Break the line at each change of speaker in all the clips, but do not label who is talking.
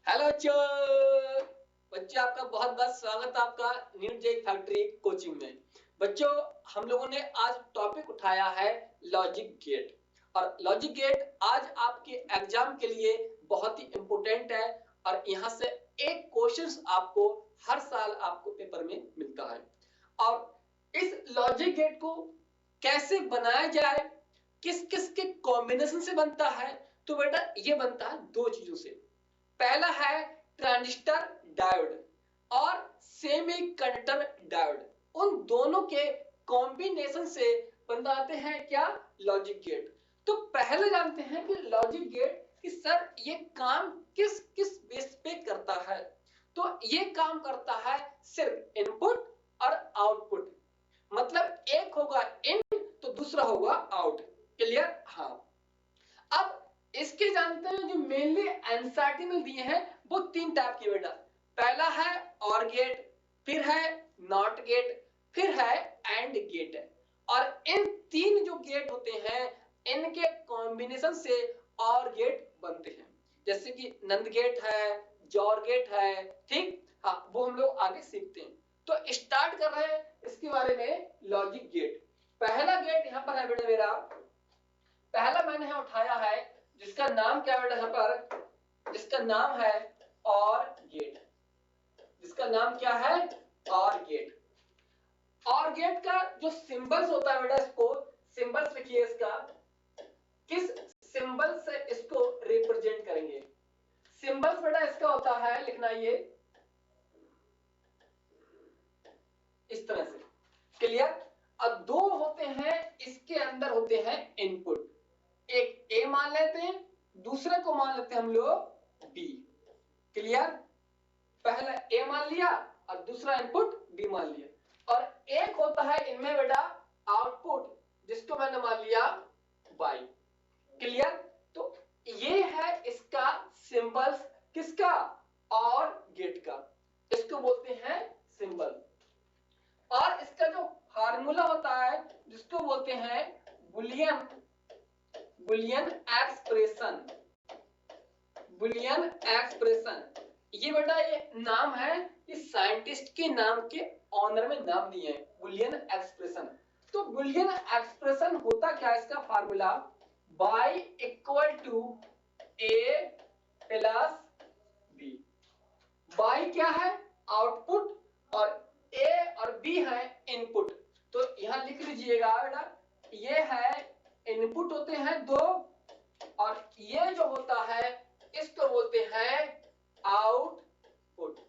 Hello बच्चों। बच्चों आपका बहुत बहुत स्वागत है आपका न्यू जेई फैक्ट्री कोचिंग में। बच्चों हम लोगों ने आज टॉपिक उठाया है लॉजिक गेट, और लॉजिक गेट आज आपके एग्जाम के लिए बहुत ही इंपॉर्टेंट है। और यहाँ से एक क्वेश्चन आपको हर साल आपको पेपर में मिलता है। और इस लॉजिक गेट को कैसे बनाया जाए, किस किस के कॉम्बिनेशन से बनता है, तो बेटा ये बनता है दो चीजों से। पहला है ट्रांजिस्टर डायोड और सेमीकंडक्टर डायोड। उन दोनों के कॉम्बिनेशन से बनाते हैं क्या, लॉजिक गेट। तो पहले जानते हैं कि लॉजिक गेट कि सर ये काम किस किस बेस पे करता है। तो ये काम करता है सिर्फ इनपुट और आउटपुट, मतलब एक होगा इन तो दूसरा होगा आउट। क्लियर? हाँ। अब इसके जानते हैं जो मेनली एनसीईआरटी में दिए हैं वो तीन टाइप के बेटा। पहला है और गेट, फिर है नॉट गेट, फिर है एंड गेट। और इन तीन जो गेट होते हैं इनके कॉम्बिनेशन से और गेट बनते हैं, जैसे कि नंद गेट है, जॉर गेट है। ठीक, हाँ वो हम लोग आगे सीखते हैं। तो स्टार्ट कर रहे हैं इसके बारे में लॉजिक गेट। पहला गेट यहाँ पर है बेटा मेरा, पहला मैंने यहाँ उठाया है जिसका नाम क्या बेटा यहाँ पर, जिसका नाम है और गेट। जिसका नाम क्या है, और गेट। और गेट का जो सिंबल्स होता है बेटा, इसको सिंबल्स लिखिए, इसका किस सिंबल से इसको रिप्रेजेंट करेंगे। सिंबल्स बेटा इसका होता है लिखना ये इस तरह से। क्लियर? अब दो होते हैं इसके अंदर होते हैं इनपुट, एक ए मान लेते हैं, दूसरे को मान लेते हैं हम लोग बी। क्लियर? पहला ए मान लिया और दूसरा इनपुट बी मान लिया। और एक होता है इनमें बेटा आउटपुट, जिसको मैंने मान लिया वाई। क्लियर? तो ये है इसका सिंबल्स, किसका, और गेट का। इसको बोलते हैं सिंबल। और इसका जो फार्मूला होता है जिसको बोलते हैं Boolean, Boolean expression, boolean expression. ये बेटा ये नाम है, इस साइंटिस्ट के नाम के ऑनर में नाम दिए हैं, बुलियन एक्सप्रेशन। तो बुलियन एक्सप्रेशन होता क्या है, इसका formula y equal to A plus B. y क्या है, आउटपुट, और a और b है इनपुट। तो यहां लिख लीजिएगा बेटा, ये है इनपुट होते हैं दो, और ये जो होता है इसको बोलते हैं आउटपुट।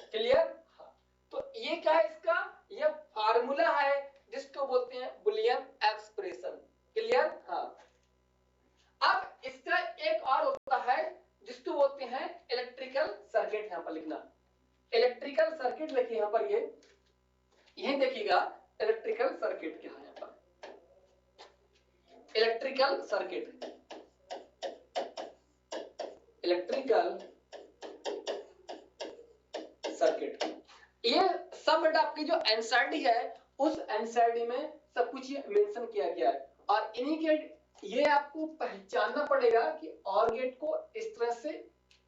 क्लियर? हाँ। तो ये क्या है इसका, ये फार्मूला है जिसको बोलते हैं बुलियन एक्सप्रेशन। क्लियर? हाँ। अब इसका एक और होता है जिसको बोलते हैं इलेक्ट्रिकल सर्किट। यहां पर लिखना इलेक्ट्रिकल सर्किट, लिखिए यहां पर, ये यही देखिएगा इलेक्ट्रिकल सर्किट क्या है। यहां पर इलेक्ट्रिकल सर्किट, इलेक्ट्रिकल सर्किट, ये सब बेटा आपकी जो एनसीईआरटी है उस एनसीईआरटी में सब कुछ ये मेंशन किया गया है। और इन्हीं के ये आपको पहचानना पड़ेगा कि और गेट को इस तरह से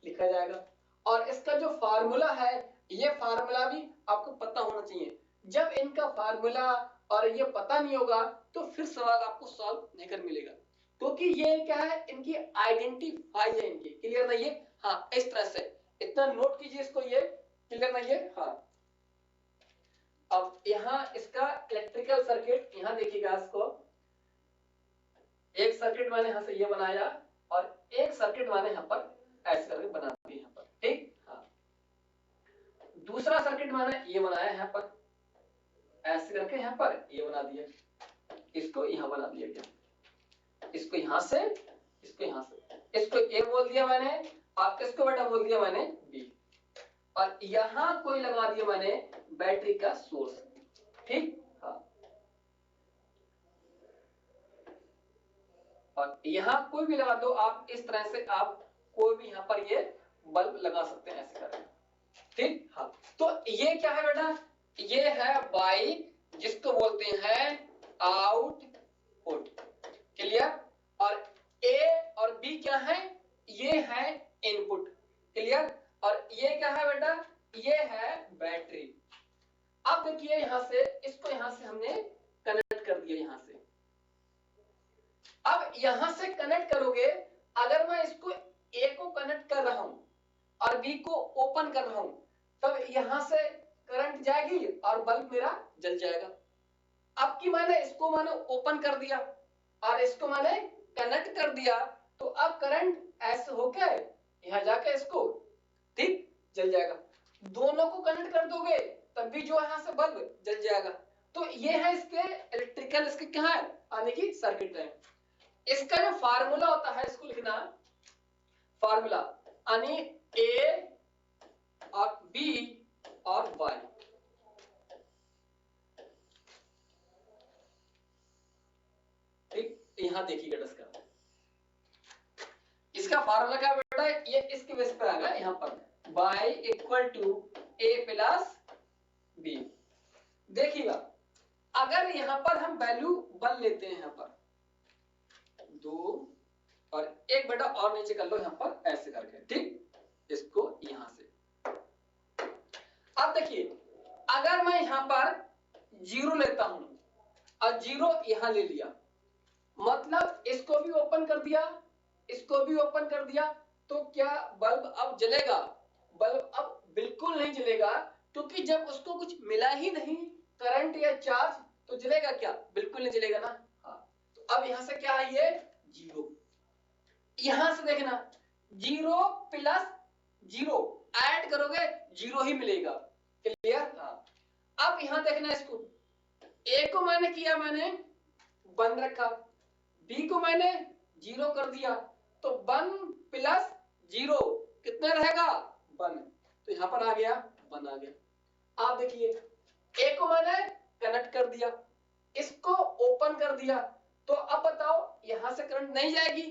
लिखा जाएगा। और इसका जो फार्मूला है ये फार्मूला भी आपको पता होना चाहिए। जब इनका फार्मूला और ये पता नहीं होगा तो फिर सवाल आपको सॉल्व नहीं कर मिलेगा, क्योंकि ये क्या है, इनकी आइडेंटिफाई है इनकी। क्लियर नहीं है? हाँ, इस तरह से इतना नोट कीजिए इसको, ये क्लियर नहीं है? हाँ। अब यहाँ इसका इलेक्ट्रिकल सर्किट, यहाँ देखिएगा इसको, एक सर्किट मैंने यहां से ये बनाया और एक सर्किट मैंने यहां पर ऐसे करके बना दिया यहां पर। ठीक, हाँ। दूसरा सर्किट मैंने ये बनाया यहां पर ऐसे करके, यहां पर ये बना दिया, इसको यहां बना दिया गया, इसको यहां से, इसको यहां से, इसको ए बोल दिया मैंने और इसको बेटा बोल दिया मैंने बी। और यहां कोई लगा दिया मैंने बैटरी का सोर्स। ठीक, हाँ। और यहां कोई भी लगा दो आप, इस तरह से आप कोई भी यहां पर ये बल्ब लगा सकते हैं ऐसे करके। ठीक, हाँ। तो ये क्या है बेटा, ये है बाई, जिसको बोलते हैं आउटपुट। क्लियर? और ए और बी क्या है, ये है इनपुट। क्लियर? ये है बैटरी। अब देखिए यहां से इसको यहां से हमने कनेक्ट कर दिया यहां से। अब यहां से कनेक्ट करोगे, अगर मैं इसको ए को कनेक्ट कर रहा हूं और बी को ओपन कर रहा हूं, तब यहां से करंट जाएगी और बल्ब मेरा जल जाएगा। अब की मैंने ओपन कर दिया और इसको मैंने कनेक्ट कर दिया, तो अब करंट ऐसे होके यहां जाके इसको ठीक जल जाएगा। दोनों को कनेक्ट कर दोगे तब भी जो यहां से बल्ब जल जाएगा। तो ये है इसके इलेक्ट्रिकल, इसके क्या है आने की सर्किट है। इसका जो फार्मूला होता है इसको लिखना, फार्मूला यानी ए और बी और वाई। ठीक, यहां देखिएगा इसका फार्मूला क्या बेटा, ये इसके बेस पर आएगा यहां पर y equal to a plus B. देखिएगा अगर यहां पर हम वैल्यू 1 लेते हैं, यहां पर 2 और एक बेटा और नीचे कर लो यहां पर ऐसे करके, ठीक, इसको यहां से। अब देखिए अगर मैं यहां पर 0 लेता हूं और 0 यहां ले लिया, मतलब इसको भी ओपन कर दिया, इसको भी ओपन कर दिया, तो क्या बल्ब अब जलेगा? बल्ब अब बिल्कुल नहीं जलेगा, क्योंकि जब उसको कुछ मिला ही नहीं करंट या चार्ज, तो जलेगा क्या? बिल्कुल नहीं जलेगा ना। हाँ, तो अब यहां से क्या है ये 0। यहां से देखना 0 प्लस 0 ऐड करोगे 0 ही मिलेगा। क्लियर? हाँ, अब यहां देखना इसको, ए को मैंने किया, मैंने 1 रखा, बी को मैंने 0 कर दिया, तो 1 प्लस 0 कितना रहेगा? 1। तो यहां पर आ गया 1 आ गया। आप देखिए ए को मैंने कनेक्ट कर दिया, इसको ओपन कर दिया, तो अब बताओ यहां से करंट नहीं जाएगी,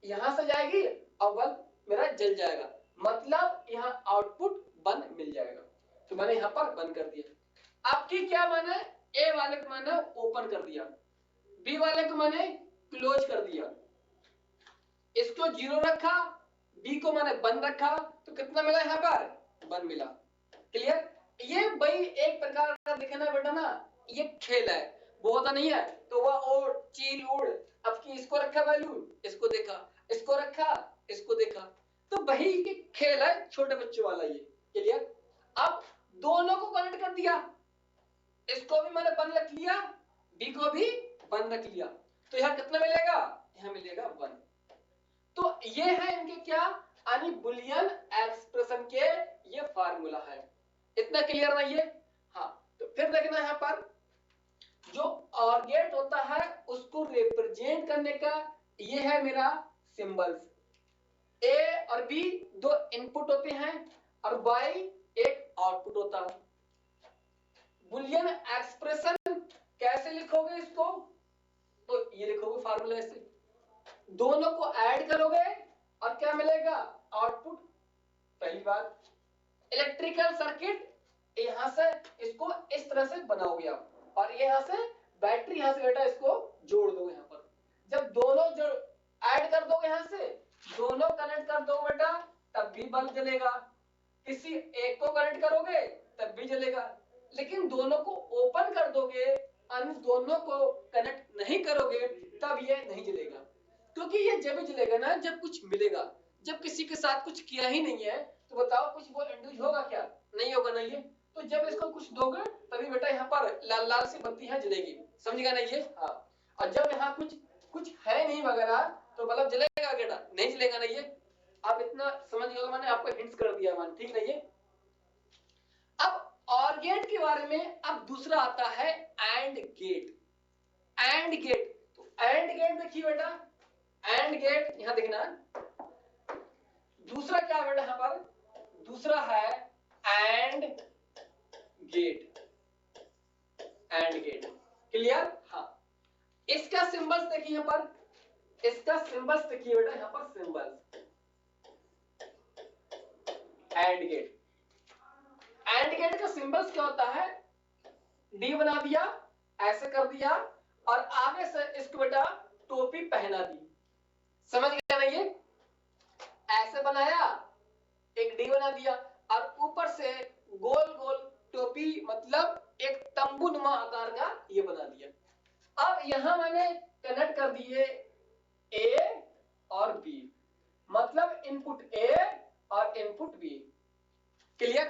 यहां से जाएगी और बल्ब मेरा जल जाएगा, मतलब यहां आउटपुट 1 मिल जाएगा। तो मैंने यहां पर 1 कर दिया। आपकी क्या मैंने ए वाले को मैंने ओपन कर दिया, बी वाले को मैंने क्लोज कर दिया, इसको 0 रखा, बी को मैंने 1 रखा, तो कितना मिला यहां पर? 1 मिला। क्लियर? ये भाई एक प्रकार का दिखना बेटा ना, ये खेल है, वो होता नहीं है तो वह ओड चील उड़, अब की इसको रखा वैल्यू, इसको देखा, इसको रखा, इसको देखा, तो वही के खेल है छोटे बच्चों वाला ये। क्लियर? अब दोनों को कनेक्ट कर दिया, इसको भी मैंने 1 रख लिया, बी को भी 1 रख लिया, तो यहां कितना मिलेगा? यहां मिलेगा 1। तो ये है इनके क्या यानी बुलियन एक्सप्रेशन के ये फार्मूला है। इतना क्लियर ना ये? हाँ, तो फिर देखना यहां पर जो ऑर गेट होता है उसको रिप्रेजेंट करने का ये है मेरा सिंबल्स। ए और बी 2 इनपुट होते हैं और वाई एक आउटपुट होता है। बुलियन एक्सप्रेशन कैसे लिखोगे इसको? तो ये लिखोगे फार्मूला ऐसे, दोनों को ऐड करोगे और क्या मिलेगा? आउटपुट। पहली बात इलेक्ट्रिकल सर्किट यहां से इसको इस तरह से बनाओगे आप, और यहां से बैटरी यहां से बेटा इसको जोड़ दो यहां पर। जब दोनों जो ऐड कर दोगे यहां से, दोनों कनेक्ट कर दो बेटा, तब भी बल्ब जलेगा। किसी एक को कनेक्ट करोगे तब भी जलेगा, लेकिन दोनों को ओपन कर दोगे और दोनों को कनेक्ट नहीं करोगे तब ये नहीं जलेगा। क्योंकि ये जब जलेगा ना जब कुछ मिलेगा, जब किसी के साथ कुछ किया ही नहीं है, तो बताओ कुछ वो इंड्यूस होगा क्या? नहीं होगा ना ये। तो जब इसको कुछ दोगे तभी बेटा यहाँ पर लाल लाल सी बत्ती है जलेगी, समझेगा ना ये? हाँ, और जब यहाँ कुछ कुछ है नहीं वगैरह तो बल्ब जलेगा बेटा? नहीं जलेगा ना ये। आप इतना समझ गए, मैंने आपको हिंट्स कर दिया मान, ठीक है ये। अब और गेट के बारे में अब दूसरा आता है एंड गेट। एंड गेट, तो एंड गेट देखिए बेटा, एंड गेट यहां देखना, दूसरा क्या बेटा यहां पर? दूसरा है and gate. And gate clear? हाँ, इसका सिंबल्स देखिए यहां पर, इसका सिंबल्स देखिए बेटा यहां पर, symbols and gate. And gate का सिंबल्स क्या होता है? डी बना दिया, ऐसे कर दिया और आगे से इसको बेटा टोपी पहना दी, समझ गया ना ये? ऐसे बनाया, एक डी बना दिया और ऊपर से गोल गोल टोपी, मतलब एक तंबूनुमा आकार का ये बना दिया। अब यहां मैंने कनेक्ट कर दिए ए और बी, मतलब इनपुट ए और इनपुट बी। क्लियर?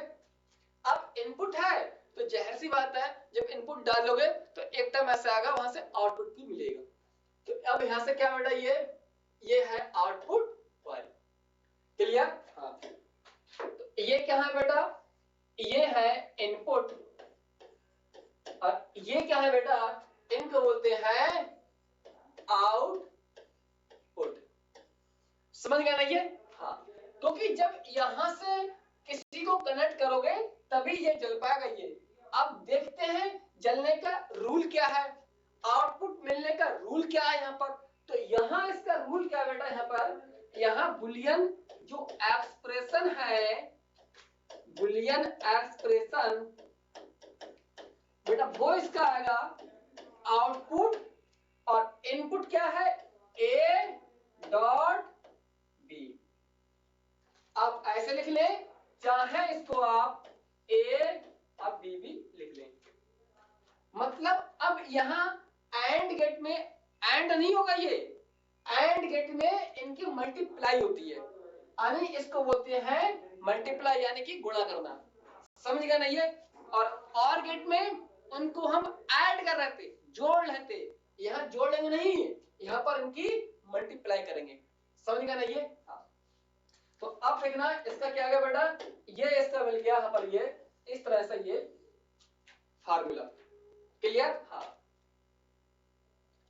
अब इनपुट है तो जाहिर सी बात है जब इनपुट डालोगे तो एक टर्म ऐसा आएगा, वहां से आउटपुट भी मिलेगा। तो अब यहां से क्या बेटा, ये है आउटपुट वाई। क्लियर? हाँ, तो ये क्या है बेटा, ये है इनपुट और ये क्या है बेटा, इनको बोलते हैं आउटपुट। समझ गया ना ये? हाँ, क्योंकि जब यहां से किसी को कनेक्ट करोगे तभी ये जल पाएगा ये। अब देखते हैं जलने का रूल क्या है, आउटपुट मिलने का रूल क्या है यहाँ पर। तो यहाँ इसका रूल क्या है बेटा, यहाँ पर यहाँ बुलियन जो एक्सप्रेशन है, बुलियन एक्सप्रेशन बेटा वो इसका आएगा आउटपुट और इनपुट क्या है ए डॉट बी। अब ऐसे लिख लें, चाहे इसको आप ए और बी भी लिख लें। मतलब अब यहां एंड गेट में एंड नहीं होगा, ये एंड गेट में इनकी मल्टीप्लाई होती है, यानी इसको बोलते हैं मल्टीप्लाई, यानी कि गुणा करना। समझ गया ना ये? और गेट में उनको हम ऐड कर रहे थे, जोड़ रहे थे, यहाँ जोड़ेंगे नहीं, यहाँ पर इनकी मल्टीप्लाई करेंगे। समझ गया ना ये? हाँ। तो अब देखना इसका क्या गया बेटा, ये इसका मिल गया यहाँ पर, ये इस तरह से ये फार्मूला। क्लियर? हाँ।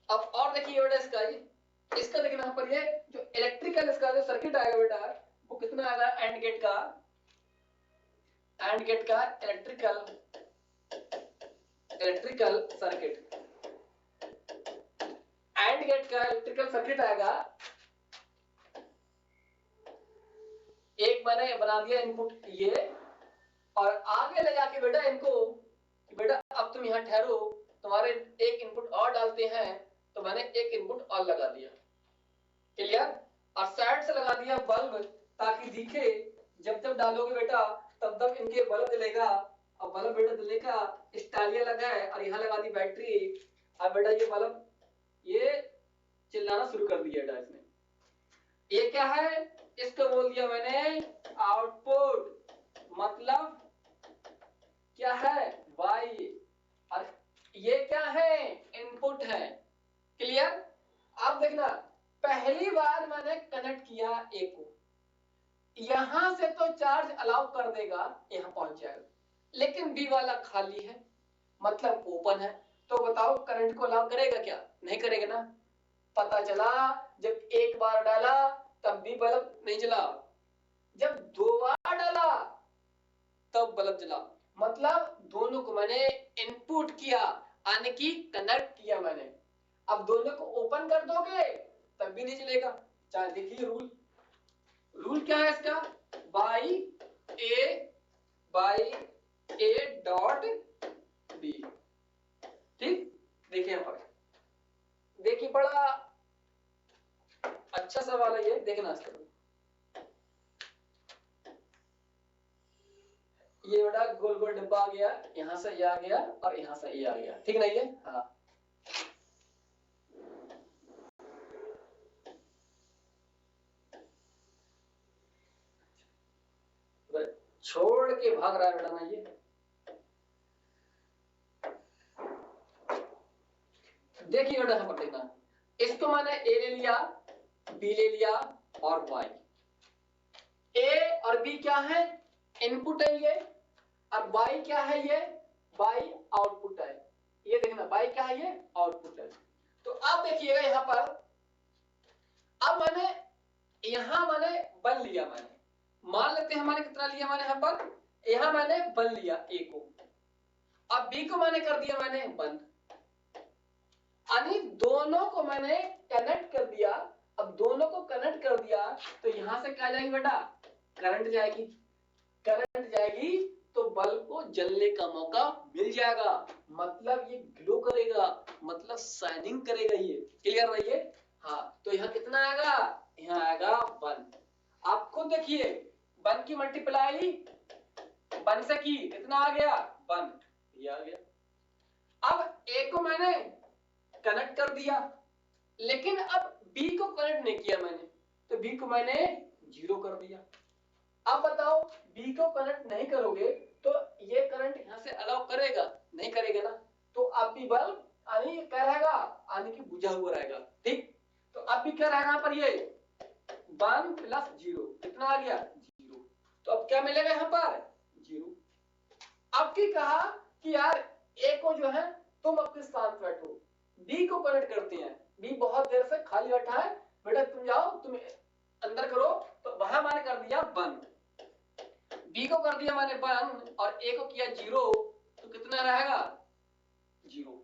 अब और देखिए बेटा इसका देखना यहाँ पर, ये जो इलेक्ट्रिकल इसका जो सर्किट आएगा बेटा वो कितना आएगा, एंड गेट का इलेक्ट्रिकल सर्किट, एंड गेट का इलेक्ट्रिकल सर्किट आएगा। एक मैंने बना दिया इनपुट ये, और आगे ले जाके बेटा इनको, बेटा अब तुम यहाँ ठहरो, तुम्हारे एक इनपुट और डालते हैं, तो मैंने एक इनपुट और लगा दिया। क्लियर? और साइड से लगा दिया बल्ब, ताकि दिखे जब जब डालोगे बेटा तब तब इनके बल्ब जलेगा। अब बल्ब बेटा जलने का स्टालिया लगा है और यहाँ लगा दी बैटरी। अब बेटा ये बल्ब ये चिल्लाना शुरू कर दिया बेटा इसने। ये क्या है, इसको बोल दिया मैंने आउटपुट, मतलब क्या है वाई, और ये क्या है इनपुट है। क्लियर? अब देखना पहली बार मैंने कनेक्ट किया ए को, यहां से तो चार्ज अलाउ कर देगा, यहां पहुंच जाएगा, लेकिन बी वाला खाली है, मतलब ओपन है। तो बताओ करंट को अलाउ करेगा क्या? नहीं करेगा ना। पता चला जब एक बार डाला तब भी बल्ब नहीं जला, जब दो बार डाला तब बल्ब जला। मतलब दोनों को मैंने इनपुट किया, यानी कि कनेक्ट किया मैंने। अब दोनों को ओपन कर दोगे तब भी नहीं चलेगा। चाहे देखिए रूल क्या है इसका, बाई ए डॉट बी। ठीक, देखिए यहां पर, देखिए बड़ा अच्छा सवाल है ये, देखना इसका। ये बड़ा गोल गोल डिब्बा आ गया, यहां से ये आ गया और यहां से ये आ गया, ठीक नहीं है? हाँ, छोड़ के भाग रहा है बेटा ना ये। देखिए बेटा यहां पर देखना, इसको मैंने ए ले लिया, बी ले लिया और वाई। ए और बी क्या है, इनपुट है ये, और वाई क्या है, ये वाई आउटपुट है। ये देखना वाई क्या है, ये आउटपुट है। तो अब देखिएगा यहां पर, अब मैंने बन लिया, मैंने मान लेते हैं हमारे कितना लिया मैंने यहाँ पर, यहाँ मैंने बन लिया ए को, अब बी को मैंने कर दिया मैंने बंद, यानी दोनों को मैंने कनेक्ट कर दिया। अब दोनों को कनेक्ट कर दिया तो यहां से क्या जाएगी बेटा, करंट जाएगी। करंट जाएगी तो बल्ब को जलने का मौका मिल जाएगा, मतलब ये ग्लो करेगा, मतलब शाइनिंग करेगा ये। क्लियर रहिए? हाँ, तो यहाँ कितना आएगा, यहाँ आएगा 1। आप खुद देखिए 1 की मल्टीप्लाई 1 से की, कितना आ गया 1, ये आ गया। अब ए को मैंने कनेक्ट कर दिया, लेकिन अब बी को कनेक्ट नहीं किया मैंने, तो बी को मैंने 0 कर दिया। अब बताओ बी को कनेक्ट नहीं करोगे तो ये करंट यहां से अलाउ करेगा, नहीं करेगा ना, तो अब भी बल्ब यानी क्या रहेगा, यानी कि बुझा हुआ रहेगा। ठीक, तो अब भी क्या रहेगा यहाँ पर, ये 1 प्लस 0 कितना आ गया 0, तो अब क्या मिलेगा यहाँ पर 0। अब की कहा कि यार ए को जो है तुम अपने स्थान पर बैठो, बी को कनेक्ट करते हैं, बी बहुत देर से खाली बैठा है, बेटा तुम जाओ, तुम अंदर करो, तो वहां मैंने कर दिया 1, बी को कर दिया मैंने 1 और ए को किया 0, तो कितना रहेगा 0।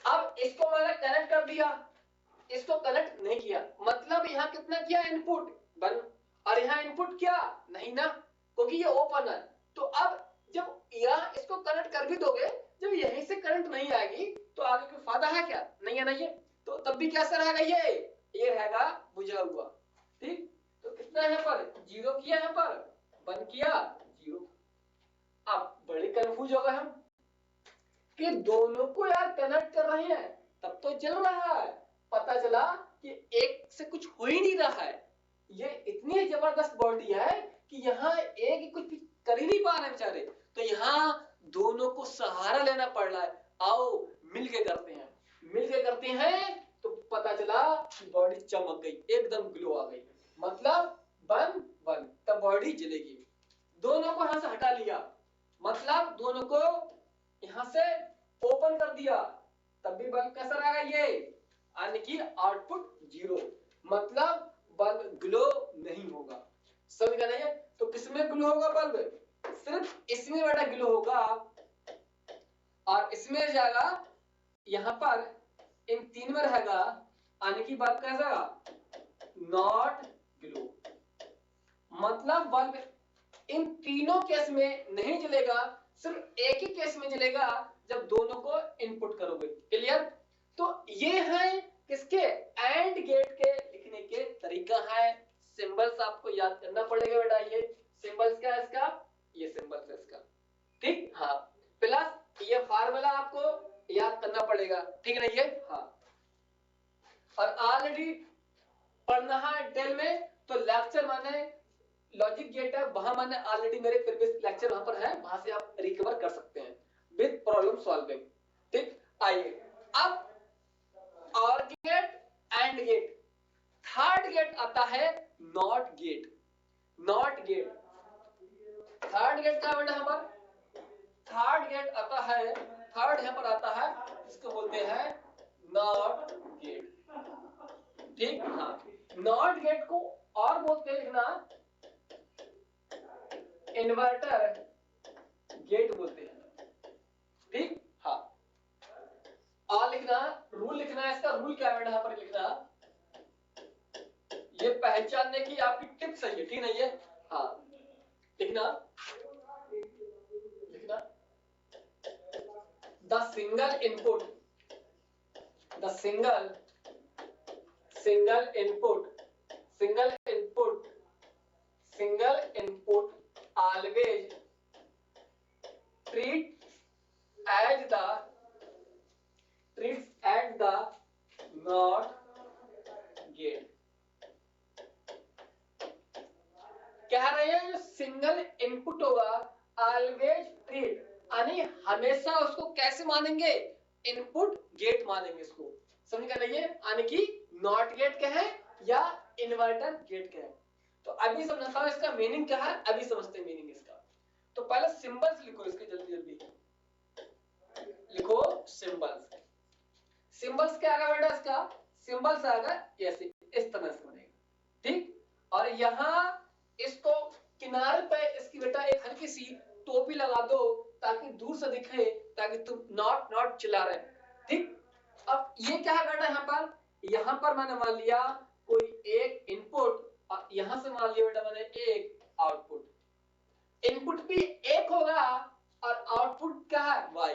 अब इसको मैंने कनेक्ट कर दिया, इसको कनेक्ट नहीं किया, मतलब यहाँ कितना किया इनपुट 1 और यहाँ इनपुट क्या नहीं ना, क्योंकि ये ओपन है। तो अब जब यहाँ इसको कनेक्ट कर भी दोगे, जब यहीं से करंट नहीं आएगी तो आगे कोई फायदा है क्या, नहीं है ना ये, तो तब भी कैसा रहेगा, ये रहेगा बुझा हुआ। ठीक, तो कितना यहाँ पर 0 किया, यहाँ पर 1 किया 0। अब बड़े कंफ्यूज हो गए हम कि दोनों को यार कनेक्ट कर रहे हैं तब तो चल रहा है, पता चला कि एक से कुछ हो ही नहीं रहा है। ये इतनी जबरदस्त बॉडी है कि यहाँ एक कुछ कर ही नहीं पा रहे बेचारे, तो यहाँ दोनों को सहारा लेना पड़ रहा है। आओ मिलके करते हैं, मिलके करते हैं, तो पता चला कि बॉडी चमक गई, एकदम ग्लो आ गई, मतलब 1 1, तब बॉडी जलेगी। दोनों को यहाँ से हटा लिया, मतलब दोनों को यहाँ से ओपन कर दिया, तब भी बल्ब कैसा रहेगा, ये यानी कि आउटपुट 0, मतलब बल्ब ग्लो नहीं होगा। समझ गए नहीं है, तो किसमें ग्लो होगा बल्ब, सिर्फ इसमें बेटा ग्लो होगा, और इसमें जाएगा यहाँ पर इन 3 में रहेगा, यानी कि बल्ब कैसा नॉट ग्लो, मतलब बल्ब इन तीनों केस में नहीं जलेगा, सिर्फ एक ही केस में जलेगा जब दोनों को इनपुट करोगे। क्लियर, तो ये है किसके एंड गेट के लिखने के तरीका है। सिंबल्स आपको याद करना पड़ेगा बेटा, ये सिंबल्स क्या है इसका, ये सिंबल्स है इसका। ठीक, हाँ, प्लस ये फार्मूला आपको याद करना पड़ेगा, ठीक है ये, हाँ, और ऑलरेडी पढ़ना है डिटेल में, तो लेक्चर माने लॉजिक गेट है, वहां मैंने ऑलरेडी मेरे प्रीवियस लेक्चर वहां पर है, वहां से आप रिकवर कर सकते हैं विद प्रॉब्लम सॉल्विंग। ठीक, आइए अब or gate and gate, third gate आता है not gate. Not gate, third gate क्या बेटा यहाँ पर, थर्ड गेट आता है, थर्ड यहाँ पर आता है, इसको बोलते हैं नॉट गेट। ठीक, हाँ, नॉट गेट को और बोलते हैं लिखना इन्वर्टर गेट बोलते हैं। ठीक, हाँ, और लिखना रूल, लिखना है इसका रूल क्या है यहाँ पर लिखना, ये पहचानने की आपकी टिप्स है ये, ठीक है ये, हाँ, लिखना लिखना the single input, the single input, single input, single input always treats as the not gate। कह रहे हैं जो सिंगल इनपुट होगा ऑलवेज ट्रीट, यानी हमेशा उसको कैसे मानेंगे, इनपुट गेट मानेंगे इसको। समझ गए नहीं है, यानी कि नॉट गेट क्या है या इन्वर्टर गेट क्या है। तो अभी समझाता हूं इसका मीनिंग क्या है, अभी समझते हैं मीनिंग इसका। तो पहले सिंबल्स लिखो इसके, जल्दी जल्दी लिखो सिंबल्स। सिंबल्स क्या आएगा बेटा इसका, सिंबल्स आएगा ऐसे, इस तरह से बनेगा। ठीक, और यहाँ इसको किनारे पे इसकी बेटा एक हल्की सी टोपी लगा दो ताकि दूर से दिखे, ताकि तुम नॉट नॉट चिल्ला रहे। ठीक, अब ये क्या है बेटा यहाँ पर मैंने मान लिया कोई एक इनपुट, यहां से मान लिया बेटा मैंने एक आउटपुट। इनपुट भी एक होगा और आउटपुट क्या है y।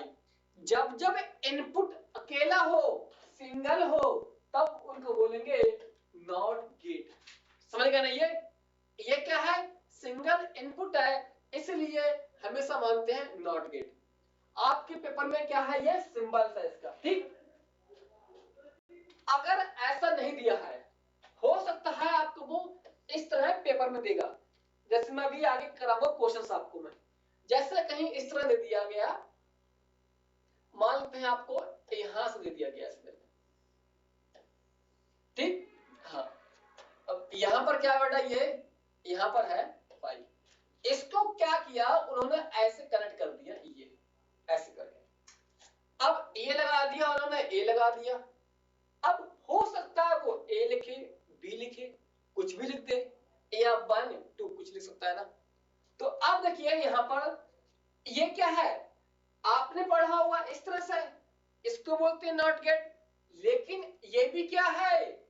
जब जब इनपुट अकेला हो, सिंगल हो, तब उनको बोलेंगे नॉट गेट। समझ गए ना, ये क्या है, सिंगल इनपुट है, इसलिए हमेशा मानते हैं नॉट गेट। आपके पेपर में क्या है, ये सिंबल्स है इसका, ठीक। अगर ऐसा नहीं दिया है, हो सकता है आपको वो इस तरह पेपर में देगा, जैसे मैं अभी आगे कराऊंगा क्वेश्चंस आपको मैं, जैसे कहीं इस तरह दे दिया गया, मान लेते हैं आपको यहां से दे दिया गया इसमें, ठीक। हाँ, अब यहां पर क्या बेटा, ये यहां पर है 5, इसको क्या किया उन्होंने, ऐसे कनेक्ट कर दिया, ये ऐसे करके, अब ए लगा दिया उन्होंने, ए लगा दिया। अब हो सकता है वो ए लिखे, बी लिखे, कुछ भी लिख दे, या 1 2 कुछ लिख सकता है ना। तो अब देखिए यहां पर ये क्या है, आपने पढ़ा हुआ इस तरह से, इसको बोलते हैं नॉट गेट। लेकिन ये भी क्या है,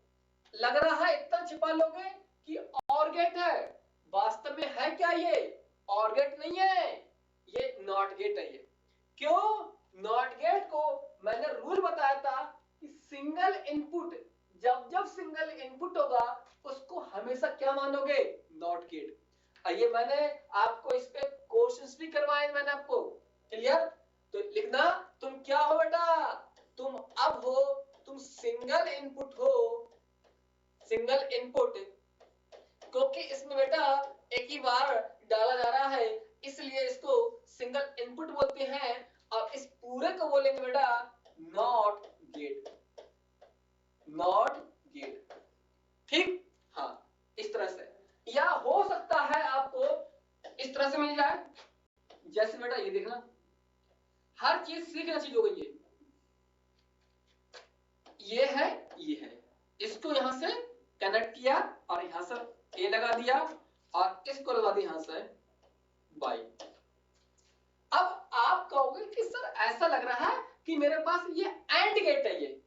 लग रहा है इतना छिपा लोगे कि और गेट है, वास्तव में है क्या, ये और गेट नहीं है, ये नॉट गेट है। ये क्यों, नॉट गेट को मैंने रूल बताया था कि सिंगल इनपुट, जब जब सिंगल इनपुट होगा उसको हमेशा क्या मानोगे, नॉट गेट। ये मैंने आपको इस पे क्वेश्चंस भी करवाए, मैंने आपको, क्लियर। तो लिखना, तुम क्या हो बेटा, तुम अब हो, तुम सिंगल इनपुट हो, सिंगल इनपुट, क्योंकि इसमें बेटा एक ही बार डाला जा रहा है, इसलिए इसको सिंगल इनपुट बोलते हैं। और इस पूरे को बोलेंगे बेटा नॉट गेट, नॉट गेट, ठीक। हाँ, इस तरह से, या हो सकता है आपको इस तरह से मिल जाए, जैसे बेटा ये देखना, हर चीज सीखना चीज हो गई है, ये है, ये है, इसको यहां से कनेक्ट किया और यहां से ए लगा दिया और इसको लगा दिया यहां से बाई। अब आप कहोगे कि सर ऐसा लग रहा है कि मेरे पास ये एंड गेट है, ये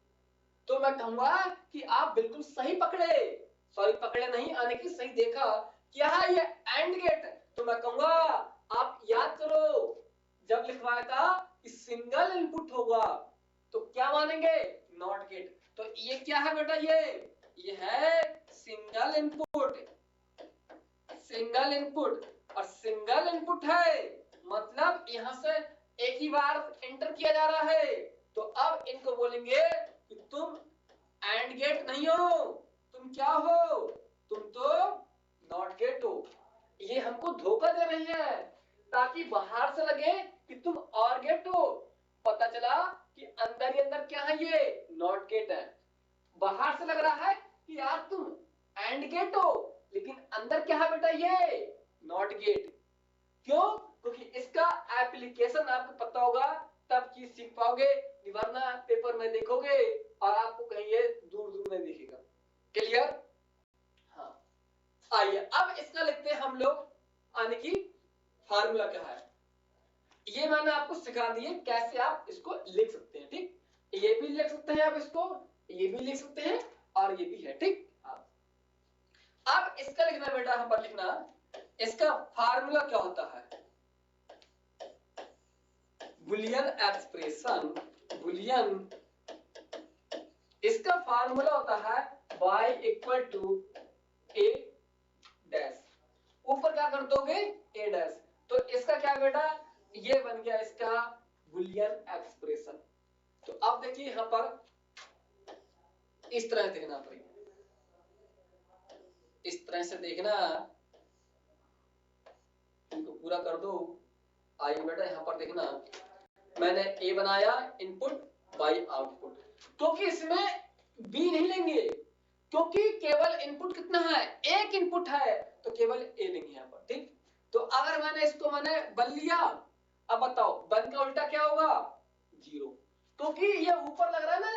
तो मैं कहूंगा कि आप बिल्कुल सही पकड़े, सॉरी पकड़े नहीं, आने की सही देखा, क्या है ये एंड गेट। तो मैं कहूंगा आप याद करो, जब लिखवाया था कि सिंगल इनपुट होगा तो क्या मानेंगे, नॉट गेट। तो ये क्या है बेटा, ये है सिंगल इनपुट, सिंगल इनपुट, और सिंगल इनपुट है मतलब यहां से एक ही बार एंटर किया जा रहा है। तो अब इनको बोलेंगे कि तुम एंड गेट नहीं हो, तुम क्या हो, तुम तो नॉट गेट हो। ये हमको धोखा दे रही है ताकि बाहर से लगे कि तुम और गेट हो, पता चला कि अंदर ही अंदर क्या है, ये नॉट गेट है। बाहर से लग रहा है कि यार तुम एंड गेट हो, लेकिन अंदर क्या है बेटा, ये नॉट गेट। क्यों, क्योंकि इसका एप्लीकेशन आपको पता होगा तब चीज सीख पाओगे, वरना पेपर में देखोगे और आपको कहीं ये दूर दूर नहीं दिखेगा, क्लियर। हाँ, आइए अब इसका लिखते हैं हम लोग, आने की फार्मूला क्या है, ये मैंने आपको सिखा दिए कैसे आप इसको लिख सकते हैं, ठीक। ये भी लिख सकते हैं आप इसको, ये भी लिख सकते हैं और ये भी है, ठीक। अब इसका लिखना बेटा, यहां पर लिखना, इसका फार्मूला क्या होता है, बुलियन एक्सप्रेशन, बुलियन, इसका फार्मूला होता है y equal to a dash, ऊपर क्या कर दोगे a डैश। तो इसका क्या बेटा, ये बन गया इसका बुलियन एक्सप्रेशन। तो अब देखिए यहां पर इस तरह देखना पड़ेगा, इस तरह से देखना, इनको पूरा कर दो। आइए बेटा यहां पर देखना, मैंने ए बनाया इनपुट बाई आउटपुट, क्योंकि इसमें बी नहीं लेंगे, क्योंकि केवल इनपुट कितना है, एक इनपुट है, तो केवल ए लेंगे यहां पर, ठीक। तो अगर मैंने इसको मैंने बन लिया, अब बताओ बन का उल्टा क्या होगा, 0, क्योंकि ये ऊपर लग रहा है ना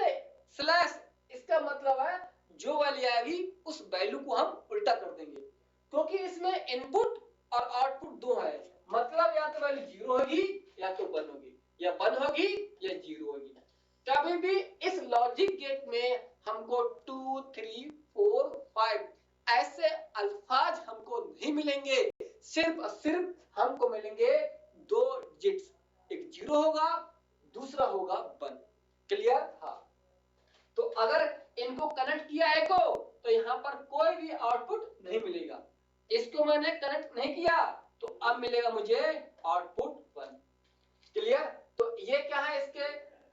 स्लैश, इसका मतलब है जो वैल्यू आएगी उस वैल्यू को हम उल्टा कर देंगे, क्योंकि इसमें इनपुट और आउटपुट दो है, मतलब या तो वैल्यू 0 होगी या तो 1 होगी, या 1 होगी या 0 होगी। कभी भी इस लॉजिक गेट में हमको 2 3 4 5 ऐसे अल्फाज हमको नहीं मिलेंगे, सिर्फ और सिर्फ हमको मिलेंगे 2 डिजिट्स, एक 0 होगा, दूसरा होगा 1, क्लियर। हाँ, तो अगर इनको कनेक्ट किया है तो यहां पर कोई भी आउटपुट नहीं मिलेगा, इसको मैंने कनेक्ट नहीं किया तो अब मिलेगा मुझे आउटपुट 1। क्लियर? तो ये क्या है, इसके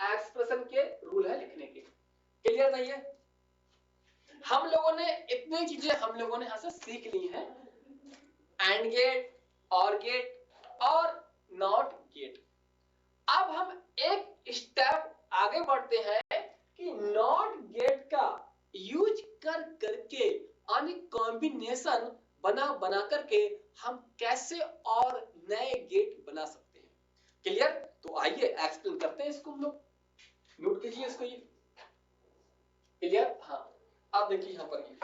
एक्सप्रेशन के रूल है लिखने के। क्लियर नहीं है? हम लोगों ने इतनी चीजें हम लोगों ने यहां से सीख ली हैं, एंड गेट, और गेट और नॉट गेट। अब हम एक स्टेप आगे बढ़ते हैं कि नॉट गेट का यूज कर करके यानी कॉम्बिनेशन बना बना करके हम कैसे और नए गेट बना सकते हैं। क्लियर? तो आइए एक्सप्लेन करते हैं इसको हम लोग। नोट कीजिए इसको ये। क्लियर? हाँ, अब देखिए यहां पर ये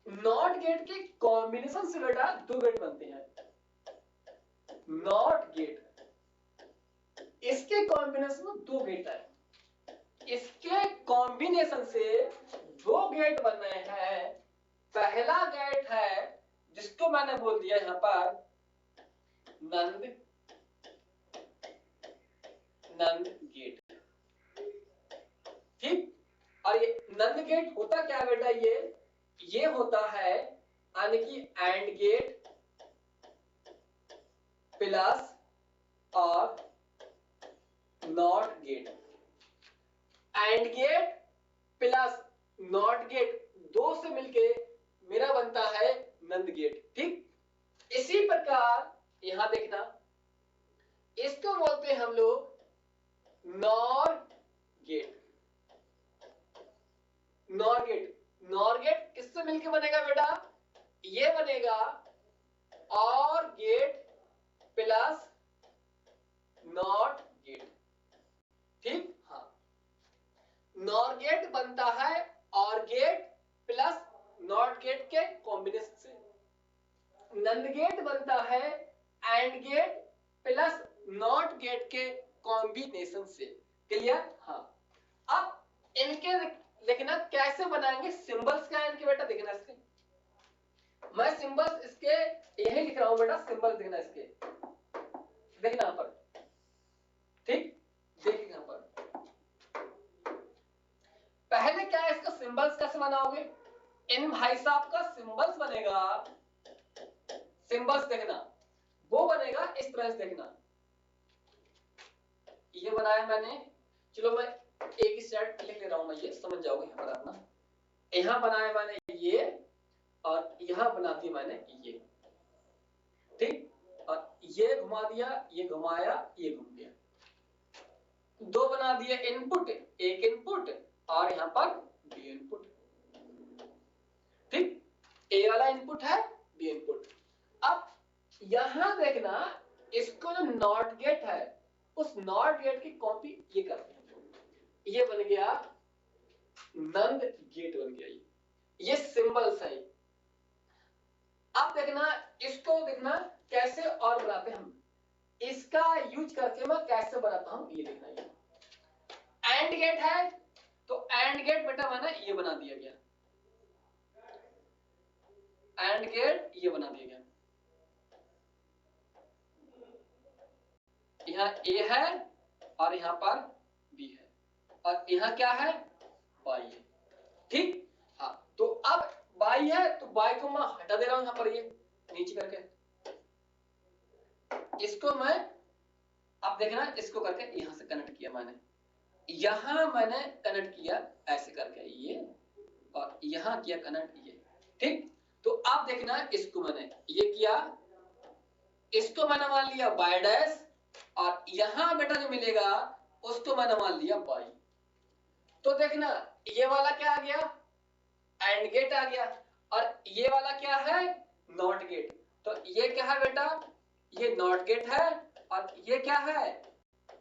नॉट गेट के कॉम्बिनेशन से बेटा दो गेट बनते हैं। नॉट गेट, इसके कॉम्बिनेशन में दो गेट है। इसके कॉम्बिनेशन से दो गेट बन रहे हैं। पहला गेट है जिसको मैंने बोल दिया यहां पर नंद गेट। ठीक? और ये नंद गेट होता क्या बेटा, ये होता है यानी कि एंड गेट प्लस और not gate. And gate plus not gate दो से मिलके मेरा बनता है नंद गेट। ठीक? इसी प्रकार यहां देखना, इसको बोलते हैं हम लोग nor gate. Nor gate, nor gate किससे मिलके बनेगा बेटा, ये बनेगा और गेट प्लस नॉट गेट। ठीक? हाँ, नॉर गेट बनता है और गेट प्लस नॉट गेट के कॉम्बिनेशन से। नंद गेट बनता है and gate plus not gate के कॉम्बिनेशन से। क्लियर? हाँ, अब इनके देखना कैसे बनाएंगे। सिंबल्स क्या है इनके बेटा, देखना इसके, मैं सिंबल्स इसके यही लिख रहा हूं बेटा। सिंबल्स देखना इसके, देखना यहां पर। ठीक? देखिए यहां पर पहले क्या है, इसका सिंबल्स कैसे बनाओगे। इन भाई साहब का सिंबल्स बनेगा, सिंबल्स देखना वो बनेगा इस तरह से। देखना ये बनाया मैंने, चलो मैं एक ही साइड लिख ले रहा हूं, मैं ये समझ जाओगे यहां पर अपना। यहां बनाया मैंने ये और यहां बना दिया मैंने ये। ठीक? और ये घुमा दिया, ये घुमाया, ये घूम गया। दो बना दिए इनपुट, एक इनपुट और यहां पर बी इनपुट। ठीक? ए वाला इनपुट है, बी इनपुट। अब यहां देखना, इसको जो नॉट गेट है उस नॉट गेट की कॉपी ये करते हैं। ये बन गया नंद गेट बन गया। ये सिंबल्स है। अब देखना, इसको देखना कैसे और बनाते हैं हम। इसका यूज करके मैं कैसे बनाता हूं ये देखना। ये एंड गेट है तो एंड गेट बेटा मैंने ये बना दिया गया। एंड गेट ये बना दिया गया। यहाँ ए है और यहाँ पर बी है और यहाँ क्या है, बाई है। ठीक? हाँ, तो अब बाई है तो बाई को मैं हटा दे रहा हूं यहाँ पर, ये नीचे करके। इसको मैं अब देखना, इसको करके यहां से कनेक्ट किया मैंने, यहां मैंने कनेक्ट किया ऐसे करके ये, और यहां किया कनेक्ट ये। ठीक? तो अब देखना, इसको मैंने ये किया, इसको मैंने मान लिया बाय डैश, और यहां बेटा जो मिलेगा उसको मैंने मान लिया बाई। तो देखना ये वाला क्या आ गया, एंड गेट आ गया, और ये वाला क्या है, नॉट गेट। तो ये क्या है बेटा, ये नॉट गेट है और ये क्या है,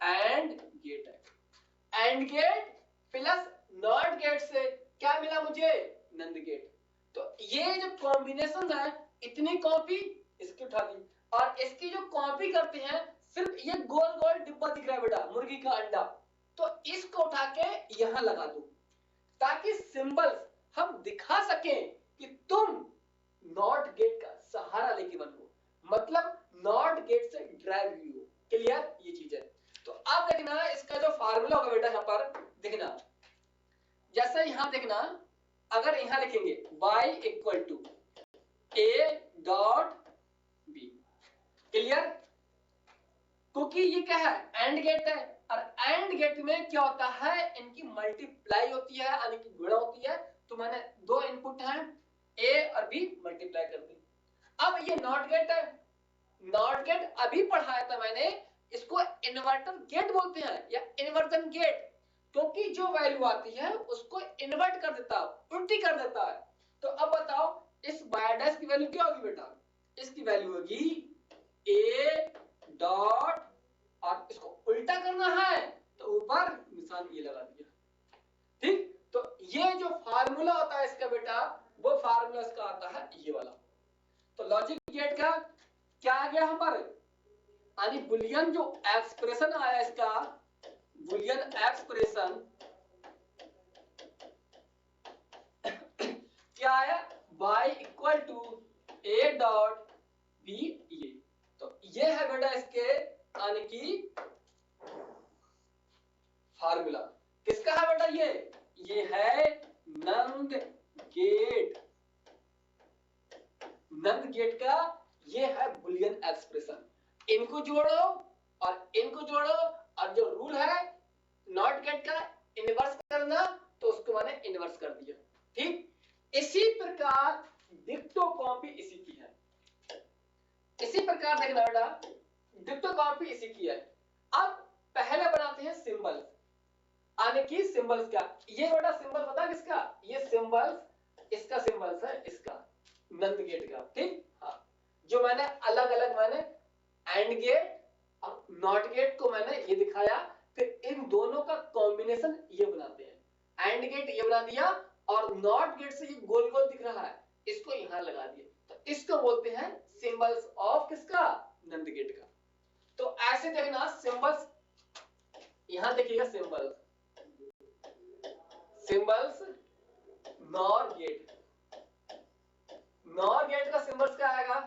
एंड गेट है। And gate plus not gate से क्या मिला मुझे, नंद गेट। तो ये जो कॉम्बिनेशन है, इतनी कॉपी इसकी उठा ली, और इसकी जो कॉपी करते हैं, सिर्फ ये गोल गोल डिब्बा दिख रहा है बेटा, मुर्गी का अंडा, तो इसको उठा के यहां लगा दो, ताकि सिंबल्स हम दिखा सकें कि तुम नॉट गेट का सहारा लेके बनो, मतलब नॉट गेट से ड्राइव हुई हो। क्लियर? ये चीज है। तो अब देखना, इसका जो फार्मूला होगा बेटा यहां पर देखना, जैसे यहां देखना, अगर यहां लिखेंगे y equal to a dot b, clear? क्योंकि ये क्या है, एंड गेट है, और एंड गेट में क्या होता है, इनकी मल्टीप्लाई होती है, यानी कि गुणा होती है। तो मैंने दो इनपुट हैं ए और बी, मल्टीप्लाई कर दी। अब ये नॉट गेट है, नॉट गेट अभी पढ़ाया था मैंने, इसको इन्वर्टर गेट बोलते हैं या इन्वर्जन गेट, क्योंकि जो वैल्यू आती है उसको इन्वर्ट कर देता है, उल्टी कर देता है। तो अब बताओ इस बाय डैश की वैल्यू क्या होगी बेटा, इसकी वैल्यू होगी ए डॉट, और इसको उल्टा करना है तो ऊपर निशान ये लगा दिया। ठीक, तो ये जो फार्मूला होता है इसका बेटा, वो फार्मूला इसका आता है ये वाला। तो लॉजिक गेट का क्या आ गया हमारे, यानी बुलियन जो एक्सप्रेशन आया इसका, बुलियन एक्सप्रेशन क्या आया, y equal to A dot B ये। तो ये है बेटा इसके यानी कि फार्मूला। किसका है बेटा ये है नंद गेट, नंद गेट का ये है बुलियन एक्सप्रेशन। इनको जोड़ो और इनको जोड़ो, और जो रूल है नॉट गेट का इनवर्स करना, तो उसको मैंने इनवर्स कर दिया। ठीक, इसी प्रकार डिक्टो कॉपी इसी की है, इसी प्रकार देखना बेटा, डिक्टो कॉपी इसी की है। अब पहले बनाते हैं सिंबल, आने की सिंबल्स क्या, ये बेटा सिंबल पता है किसका, ये सिंबल्स, इसका सिंबल्स है इसका नंद गेट का। ठीक, हाँ, जो मैंने अलग अलग मैंने एंड गेट और नॉट गेट को मैंने ये दिखाया, फिर इन दोनों का कॉम्बिनेशन ये बनाते हैं। एंड गेट ये बना दिया और नॉट गेट से ये गोल गोल दिख रहा है, इसको यहां लगा दिया, तो इसको बोलते हैं सिंबल्स ऑफ किसका, नंद गेट का। तो ऐसे देखना सिंबल्स, यहां देखिएगा symbols, symbols nor gate, nor gate का सिंबल्स क्या आएगा,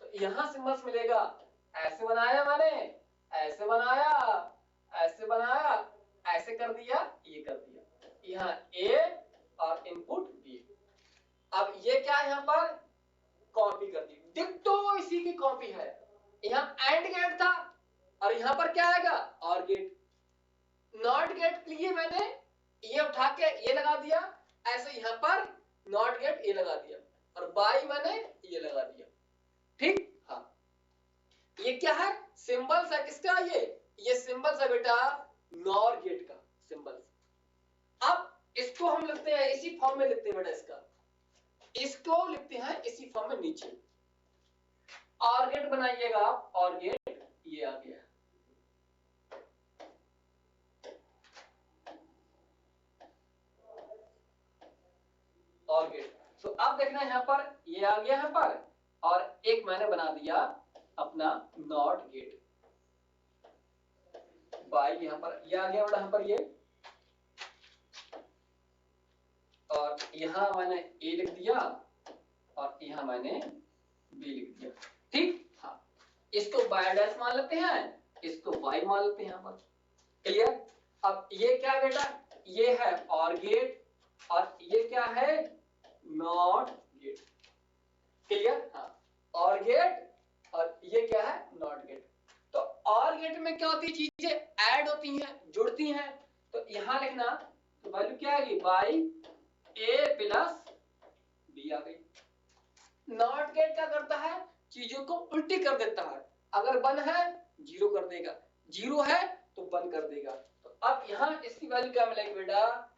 तो यहां सिंबल्स मिलेगा, ऐसे बनाया मैंने, ऐसे बनाया, ऐसे बनाया, ऐसे कर दिया, ये कर दिया, यहाँ ए और इनपुट बी। अब ये क्या है, यहाँ पर कॉपी कर दी, डिक्टो इसी की कॉपी है। यहाँ एंड गेट था और यहाँ पर क्या आएगा, और गेट। नॉट गेट के लिए मैंने ये उठा के ये लगा दिया, ऐसे यहाँ पर नॉट गेट ये लगा दिया, और बाई मैंने ये लगा दिया। ठीक, हाँ, ये क्या है, सिंबल्स है किसका, ये सिंबल्स है बेटा नॉर गेट का सिंबल्स। अब इसको हम लिखते हैं इसी फॉर्म में लिखते हैं बेटा, इसका इसको लिखते हैं इसी फॉर्म में नीचे। और गेट बनाइएगा, और गेट ये आ गया, और गेट। तो अब देखना यहाँ पर ये आ गया यहाँ पर, और एक मैंने बना दिया अपना नॉट गेट, बाई यहाँ पर ये आ गया बेटा, यहाँ पर ये, और यहाँ मैंने ए लिख दिया और यहाँ मैंने बी लिख दिया। ठीक, हाँ, इसको बाय डैश मान लेते हैं, इसको वाई मान लेते हैं यहाँ पर। क्लियर? अब ये क्या है बेटा, ये है और गेट, और ये क्या है, नॉट गेट। क्लियर? हाँ, और गेट, और ये क्या है, नॉट गेट। तो और गेट में क्या होती है, चीजें ऐड होती हैं, जुड़ती हैं। तो यहां लिखना, तो वैल्यू क्या आएगी, बाई ए प्लस बी आ गई। नॉट गेट क्या करता है, चीजों को उल्टी कर देता है, अगर 1 है 0 कर देगा, 0 है तो 1 कर देगा। तो अब यहाँ इसकी वैल्यू क्या मिलेगी बेटा,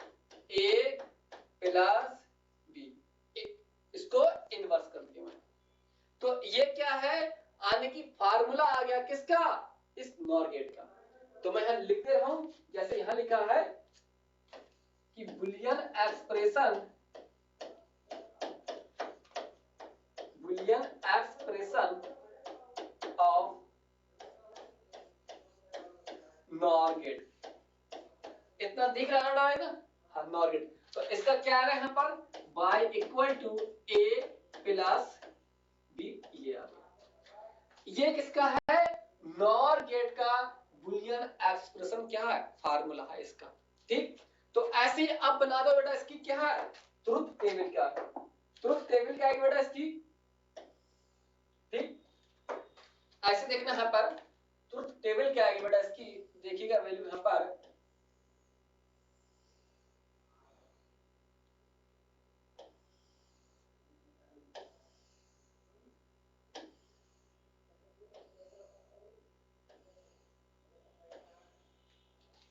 ए प्लस बी, इसको इनवर्स कर दिया मैंने। तो ये क्या है, आने की फार्मूला आ गया किसका, इस नॉर गेट का। तो मैं यहां लिख दे रहा हूं, जैसे यहां लिखा है कि boolean expression, boolean expression of nor gate, इतना दिख रहा है ना, हाँ, नॉर गेट। तो इसका क्या है यहाँ पर, y equal to A plus B, ये आ गया। ये किसका है, नॉर गेट का बुलियन एक्सप्रेशन क्या है, फार्मूला है इसका। ठीक, तो ऐसे ही अब बना दो बेटा, इसकी क्या है, ट्रुथ टेबल का, ट्रुथ टेबल क्या है बेटा इसकी। ठीक, ऐसे देखना यहाँ पर ट्रुथ टेबल क्या आएगी बेटा इसकी, देखिएगा वैल्यू यहाँ पर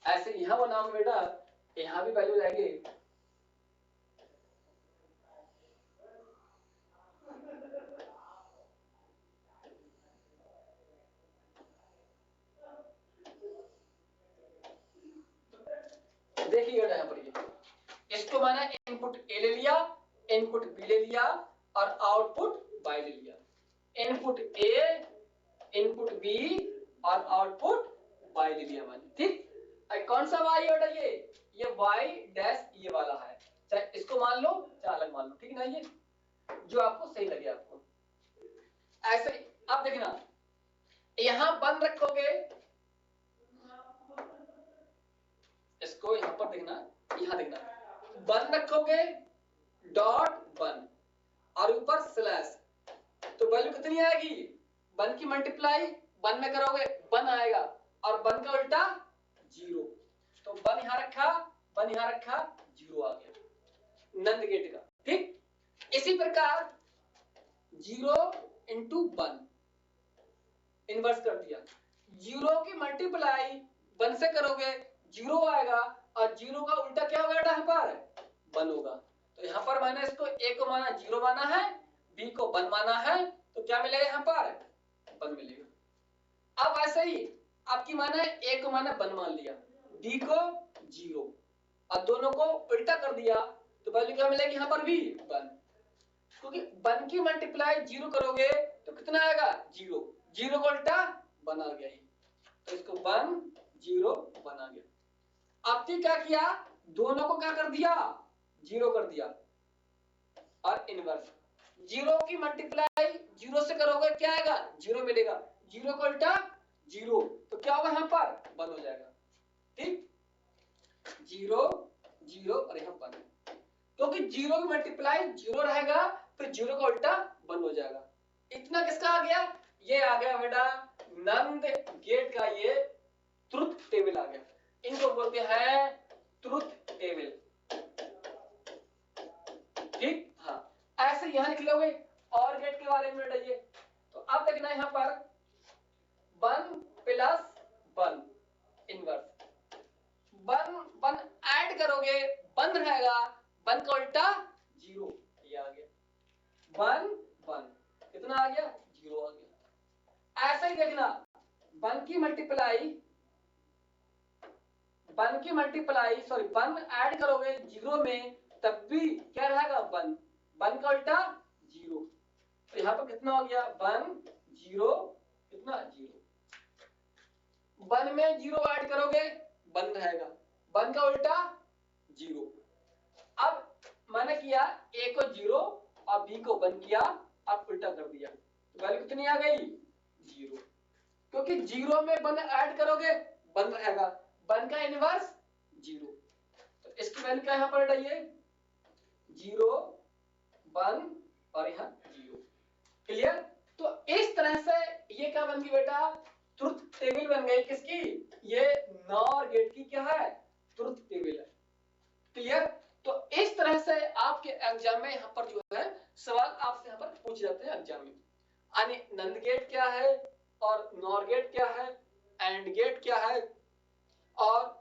ऐसे यहाँ वो नाम बेटा, यहाँ भी वैल्यू रहेगी। देखिएगा यहाँ पर ये इसको माना इनपुट ए ले लिया, इनपुट बी ले लिया और आउटपुट वाई ले लिया। इनपुट ए, इनपुट बी और आउटपुट वाई ले लिया मैंने, ठीक। कौन सा वाई है बेटा, ये वाई डैश ये वाला है, चाहे इसको मान लो चाहे अलग मान लो, ठीक है ना, ये जो आपको सही लगे आपको। ऐसे आप देखना यहां बंद रखोगे, इसको यहां पर देखना, यहां देखना बंद रखोगे डॉट वन और ऊपर स्लैश, तो वैल्यू कितनी आएगी, वन की मल्टीप्लाई वन में करोगे वन आएगा और वन का उल्टा जीरो, तो वन यहां रखा, वन यहां रखा, जीरो आ गया नंद गेट का, ठीक। इसी प्रकार जीरो इंटू वन इनवर्स कर दिया, जीरो की मल्टीप्लाई वन से करोगे जीरो आएगा और जीरो का उल्टा क्या होगा यहाँ पर, वन होगा। तो यहाँ पर मैंने इसको ए को माना जीरो माना है, बी को वन माना है, तो क्या मिलेगा यहाँ पर, वन मिलेगा। अब ऐसे ही आपकी माना है ए को माना वन मान लिया, बी को जीरो और दोनों को उल्टा कर दिया, तो वैल्यू क्या मिलेगी यहाँ पर भी वन, क्योंकि वन की मल्टीप्लाई जीरो करोगे तो कितना आएगा जीरो, जीरो को उल्टा वन आ गया, तो इसको वन जीरो वन आ गया। आपने क्या किया, दोनों को क्या कर दिया, जीरो कर दिया और इनवर्स, जीरो की मल्टीप्लाई जीरो से करोगे क्या आएगा, जीरो मिलेगा, जीरो को उल्टा जीरो, तो क्या होगा यहाँ पर वन हो जाएगा, ठीक। जीरो जीरो और यहाँ वन, क्योंकि जीरो की मल्टीप्लाई जीरो रहेगा फिर जीरो का उल्टा वन हो जाएगा। इतना किसका आ गया, ये आ गया बेटा नंद गेट का ये ट्रुथ टेबल आ गया, इनको बोलते हैं ट्रुथ टेबल, ठीक। हाँ ऐसे यहां लिख लोगे और गेट के बारे में बेटा ये, तो अब देखना यहां पर one plus one inverse, one one add करोगे वन रहेगा, वन का उल्टा जीरो, ये आ गया वन वन, कितना आ गया जीरो आ गया। ऐसे ही देखना वन की मल्टीप्लाई सॉरी वन ऐड करोगे जीरो में तब भी क्या रहेगा वन, वन का उल्टा जीरो, तो यहाँ पर कितना हो गया वन जीरो, कितना जीरो, वन में जीरो ऐड करोगे वन रहेगा, वन का उल्टा जीरो। अब मैंने किया ए को जीरो और बी को वन किया और उल्टा कर दिया, तो वैल्यू कितनी आ गई जीरो, क्योंकि जीरो में वन ऐड करोगे वन रहेगा, वन का इनवर्स जीरो, तो इसकी वैल्यू क्या यहाँ पर डालिए जीरो वन और यहाँ जीरो, क्लियर। तो इस तरह से ये क्या बन गई बेटा, ट्रुथ टेबल बन गई, किसकी, ये नॉर गेट की क्या है ट्रुथ टेबल है, क्लियर। तो इस तरह से आपके एग्जाम में यहाँ पर जो है सवाल आपसे यहाँ पर पूछ जाते हैं एग्जाम में, यानी नंद गेट क्या है और नॉर गेट क्या है, एंड गेट क्या है और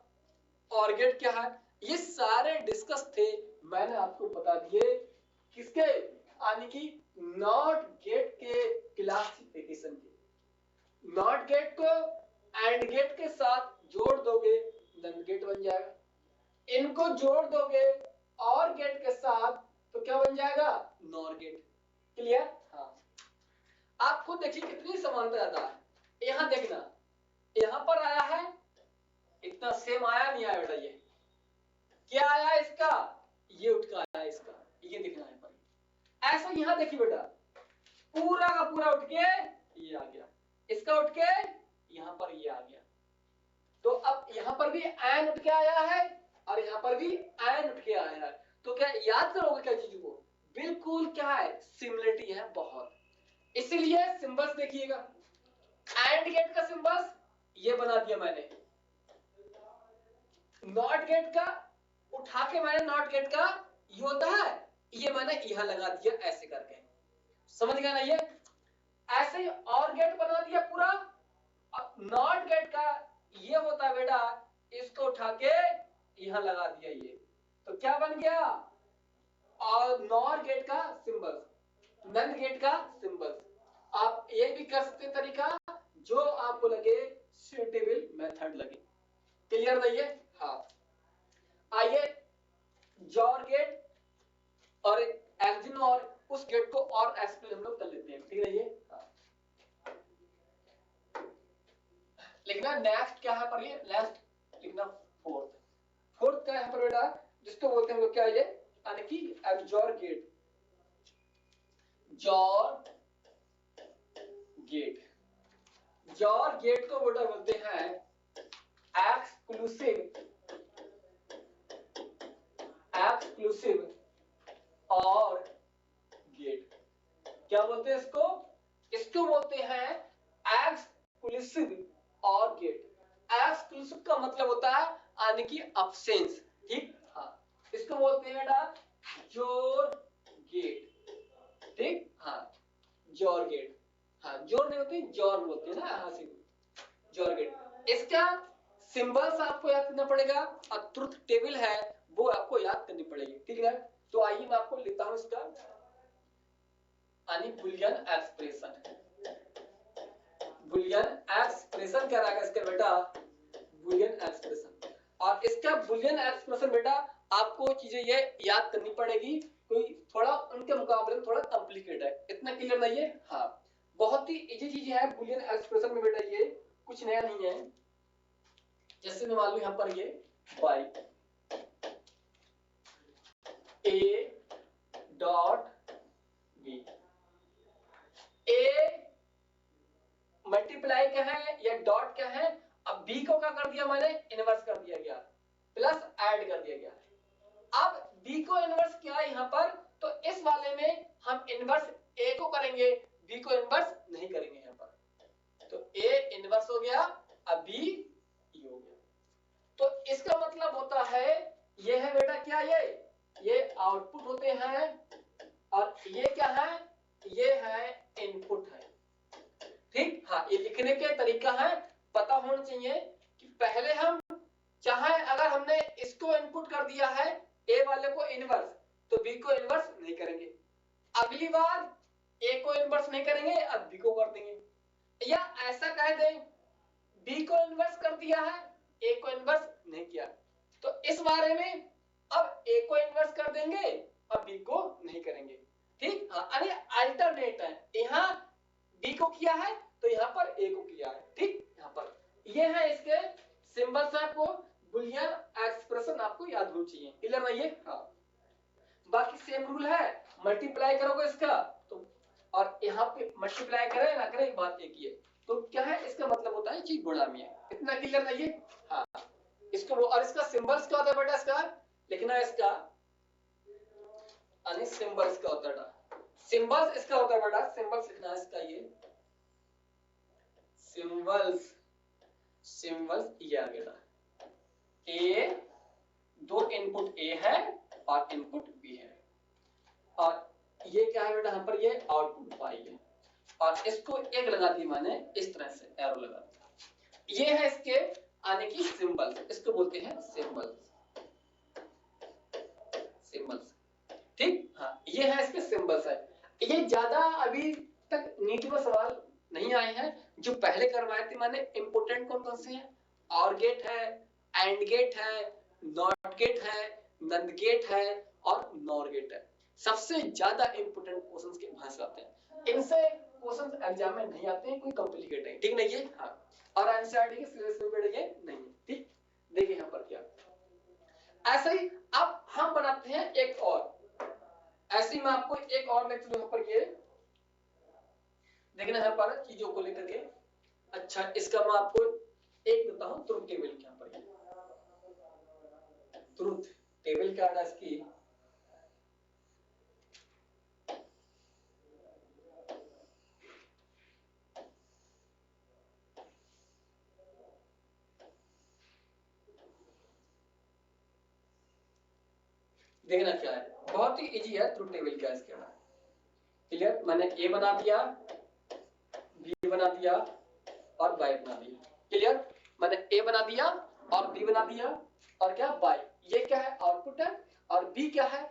गेट क्या है, ये सारे डिस्कस थे, मैंने आपको बता दिए किसके, यानी कि नॉट गेट के क्लासिफिकेशन के। नॉट गेट को एंड गेट के साथ जोड़ दोगे नंद गेट बन जाएगा, इनको जोड़ दोगे और गेट के साथ तो क्या बन जाएगा नॉर गेट, क्लियर। हाँ आप खुद देखिए कितनी समानता ज्यादा है, यहां देखना यहां पर आया है इतना सेम आया नहीं आया बेटा, ये क्या आया इसका, ये उठ का आया इसका, ये दिखना है पर ऐसा यहां देखिए बेटा पूरा का पूरा उठ के ये आ गया, इसका उठ के यहां पर ये आ गया, तो अब यहां पर भी एन उठ के आया है और यहां पर भी एन उठ के आया है, तो क्या याद करोगे क्या चीजों को, बिल्कुल क्या है सिमिलरिटी है बहुत, इसीलिए सिंबल्स देखिएगा एंड गेट का सिंबल्स ये बना दिया मैंने, नॉट गेट का उठा के मैंने नॉट गेट का ये होता है, ये मैंने यहां लगा दिया ऐसे करके, समझ गया ना? ये ऐसे ही और गेट बना दिया पूरा। नॉट गेट का ये होता है बेटा, इसको उठा के यहां लगा दिया ये, तो क्या बन गया? और नॉर गेट का सिंबल, नंद गेट का सिंबल। आप ये भी कर सकते तरीका जो आपको लगे सुटेबल मेथड लगे। क्लियर नहीं है? हाँ, आइए जॉर गेट और एक्जिनो और उस गेट को और एक्सप्लेन हम लोग कर लेते हैं, ठीक है? ये लिखना नेक्स्ट क्या है पर, ये नेक्स्ट लिखना फोर्थ। फोर्थ क्या है पर बेटा, जिसको बोलते हैं हम लोग क्या, ये यानी कि एब्जॉर गेट, जॉर गेट। जॉर गेट को बेटा बोलते हैं एक्सक्लूसिव, एक्सक्लूसिव और गेट। क्या बोलते हैं इसको? इसको बोलते हैं एक्सक्लूसिव और गेट। एक्सक्लूसिव का मतलब होता है यानी कि अब्सेंस, ठीक? हाँ, इसको बोलते हैं बेटा जोर गेट, ठीक? हाँ, जोर गेट। हाँ, जोर नहीं होती, जोर बोलते हैं ना, हाँ से जोर गेट। इसका सिंबल्स आपको याद करना पड़ेगा और ट्रुथ टेबल है वो आपको याद करनी पड़ेगी, ठीक है? तो आइए मैं आपको लेता हूं इसका यानी बुलियन एक्सप्रेशन। बुलियन एक्सप्रेशन क्या रहेगा इसका बेटा? Boolean expression. और इसका बुलियन एक्सप्रेशन बेटा आपको चीजें ये याद करनी पड़ेगी, कोई थोड़ा उनके मुकाबले में थोड़ा कॉम्प्लिकेटेड है, इतना क्लियर नहीं है? हाँ, बहुत ही इजी चीज है बुलियन एक्सप्रेशन में बेटा, ये कुछ नया नहीं है। जैसे मैं मान लू यहां पर ये y a dot b, a multiply क्या है या डॉट क्या है, अब b को क्या कर दिया मैंने, इनवर्स कर दिया गया, प्लस ऐड कर दिया गया। अब b को इनवर्स किया यहां पर, तो इस वाले में हम इनवर्स a को करेंगे, b को इनवर्स नहीं करेंगे यहां पर, तो a इनवर्स हो गया, अब b e हो गया। तो इसका मतलब होता है ये है बेटा क्या, ये आउटपुट होते हैं और ये क्या है, ये है इनपुट है, ठीक? हाँ, ये लिखने के तरीका है, पता होना चाहिए कि पहले हम चाहे अगर हमने इसको इनपुट कर दिया है ए वाले को इनवर्स, तो बी को इनवर्स नहीं करेंगे, अगली बार ए को इनवर्स नहीं करेंगे, अब बी को कर देंगे, या ऐसा कह दें बी को इनवर्स कर दिया है, ए को इनवर्स नहीं किया, तो इस बारे में अब ए को इनवर्स कर देंगे, अब बी को नहीं करेंगे, ठीक? हाँ, यानी अल्टरनेट है, यहाँ बी को किया है तो यहाँ पर ए को किया है, ठीक? यहाँ पर ये है इसके सिंबल्स, आपको बुलियन एक्सप्रेशन आपको याद होना चाहिए, क्लियर नहीं है? हाँ, बाकी सेम रूल है, मल्टीप्लाई करोगे इसका तो, और यहाँ पे मल्टीप्लाई करें ना करें बात एक ही है, तो क्या है इसका मतलब होता है चीज गुणा में है, इतना क्लियर नहीं है? हाँ, इसको और इसका सिंबल्स क्या होता है बेटा, इसका लिखना है इसका यानी सिंबल्स क्या होता है, सिंबल्स इसका होता है बेटा, सिंबल्स लिखना है इसका, ये सिंबल्स, सिंबल्स ये आ गया ए, दो इनपुट ए है और इनपुट बी है, और ये क्या है बेटा, यहाँ पर ये आउटपुट y है, और इसको एक लगा दी मैंने इस तरह से एरो लगा दिया, ये है इसके आने की सिंबल्स, इसको बोलते हैं सिंबल्स, सिंबल्स, ठीक? हाँ, ये है इसके सिंबल्स है। ये ज्यादा अभी तक नीति में सवाल नहीं आए हैं, जो पहले करवाए थे मैंने इंपोर्टेंट कौन कौन से हैं, और गेट है, एंड गेट है, नॉट गेट है, नंद गेट है और नॉर गेट है। सबसे ज्यादा इंपोर्टेंट क्वेश्चंस के वहां से आते हैं, इनसे क्वेश्चंस एग्जाम में नहीं आते हैं, कोई कॉम्प्लिकेटेड है, ठीक नहीं है? हाँ, और एनसीईआरटी के सिलेबस में बैठ ये नहीं है, ठीक? देखिए यहाँ पर क्या, ऐसे ही अब हम बनाते हैं एक और, ऐसे ही मैं आपको एक और लेक्चर यहाँ पर ये देखना यहाँ पर चीजों को लेकर के। अच्छा, इसका मैं आपको एक देता हूँ ट्रुथ टेबल, यहाँ पर ट्रुथ टेबल क्या है इसकी, देखना क्या है, बहुत ही इजी है, ट्रुथ टेबल क्या है इसके बाद। क्लियर, मैंने ए बना दिया, बी बना दिया और बाई बना दिया। क्लियर, मैंने ए बना दिया और बी बना दिया और क्या बाई, ये क्या है आउटपुट है और बी क्या है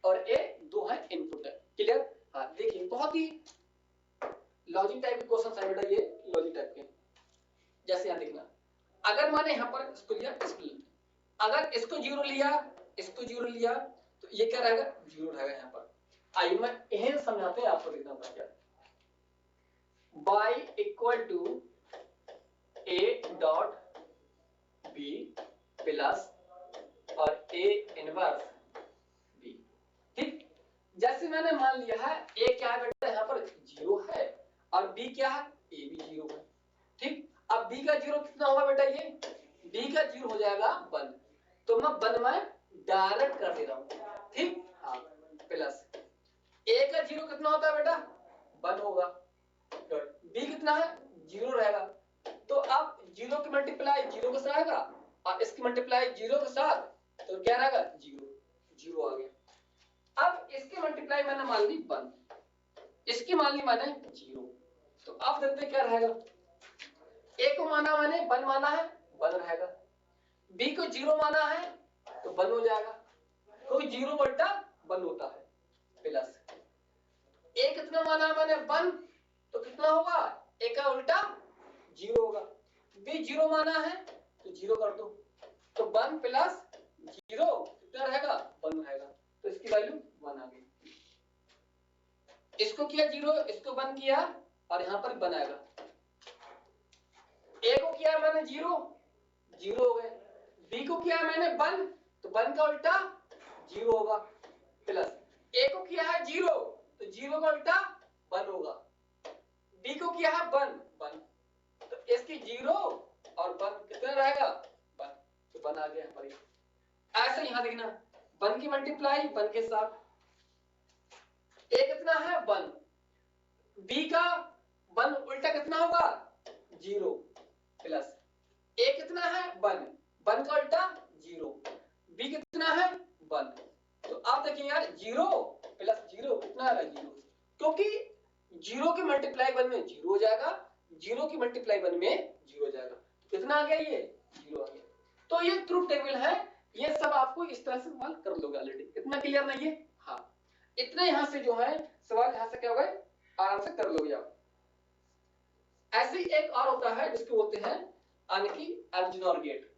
और ए दो है इनपुट है। क्लियर, हाँ देखिए बहुत ही लॉजिक टाइप के क्वेश्चन है बेटा, ये लॉजिक टाइप के। जैसे यहाँ देखना, अगर मैंने यहाँ पर इसको लिया, इसको लिया, अगर इसको जीरो लिया, इसको जीरो लिया, तो ये क्या रहेगा, जीरो रहेगा यहाँ पर। आइए मैं यही समझाते हैं आपको, देखना पड़ेगा। y equal to a dot b plus और a इनवर्स b। ठीक, जैसे मैंने मान लिया है a क्या है बेटा यहाँ पर जीरो है और b क्या है, a भी जीरो है। ठीक, अब b का जीरो कितना होगा बेटा, ये b का जीरो हो जाएगा 1, तो मैं 1 में डायरेक्ट कर दे रहा हूँ। ठीक, हाँ प्लस a का जीरो कितना होता है बेटा 1 होगा, बी कितना है जीरो रहेगा, तो अब जीरो की मल्टीप्लाई जीरो के साथ आएगा और इसकी मल्टीप्लाई जीरो के साथ, तो क्या रहेगा जीरो, जीरो आ गया। अब इसकी मल्टीप्लाई मैंने मान ली 1, इसकी मान ली मैंने जीरो, तो अब देखते क्या रहेगा, ए को माना मैंने 1 माना है 1 रहेगा, बी को जीरो माना है तो 1 हो जाएगा, कोई जीरो उल्टा 1 होता है, प्लस ए कितना माना मैंने 1, तो कितना होगा, ए का उल्टा जीरो होगा, बी जीरो माना है तो जीरो कर दो, तो 1 प्लस जीरो कितना रहेगा 1 रहेगा, तो इसकी वैल्यू 1 आ गई। इसको किया जीरो, इसको 1 किया और यहाँ पर 1 आएगा, ए को किया मैंने जीरो, जीरो हो गए, बी को किया मैंने 1, तो 1 का उल्टा जीरो होगा, प्लस ए को किया है जीरो, तो जीरो का उल्टा 1 होगा, बी को किया है 1, तो इसकी जीरो और 1 कितना रहेगा 1, तो 1 आ गया यहाँ पर। ऐसे यहाँ देखना 1 की मल्टीप्लाई 1 के साथ, ए कितना है 1, बी का 1 उल्टा कितना होगा जीरो, प्लस ए कितना है 1, 1 का उल्टा जीरो, बी कितना है 1, तो आप देखिए यार जीरो प्लस जीरो कितना है जीरो, क्योंकि जीरो की मल्टीप्लाई 1 में जीरो हो जाएगा, जीरो की मल्टीप्लाई 1 में जीरो हो जाएगा, कितना आ गया ये जीरो आ गया। तो ये ट्रुथ टेबल है, ये सब आपको इस तरह से सवाल कर लोगे ऑलरेडी, इतना क्लियर नहीं है, हाँ इतना यहाँ से जो है सवाल यहाँ से क्या होगा आराम से कर लोगे आप। ऐसे एक और होता है जिसको बोलते हैं यानी कि एल्जेनॉर गेट,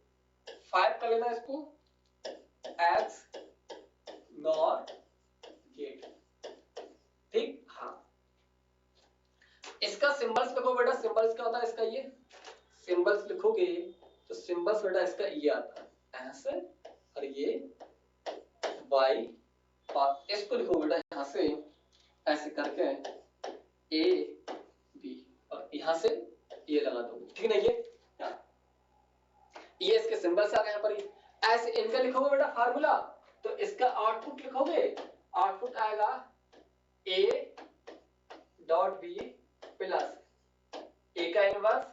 5 कर लेना इसको, एक्स नॉर गेट। ठीक, हाँ इसका सिंबल्स लिखो बेटा, सिंबल्स क्या होता है इसका, ये सिंबल्स लिखोगे तो सिंबल्स बेटा इसका ये आता है ऐसे, और ये वाई, और इसको लिखो बेटा यहाँ से ऐसे करके ए बी और यहाँ से ये लगा दो, ठीक है ना, ये इसके सिंबल्स आ गए यहाँ पर। ऐसे इनका लिखोगे बेटा फार्मूला, तो इसका आउटपुट लिखोगे, आउटपुट आएगा ए डॉट बी प्लस ए का इनवर्स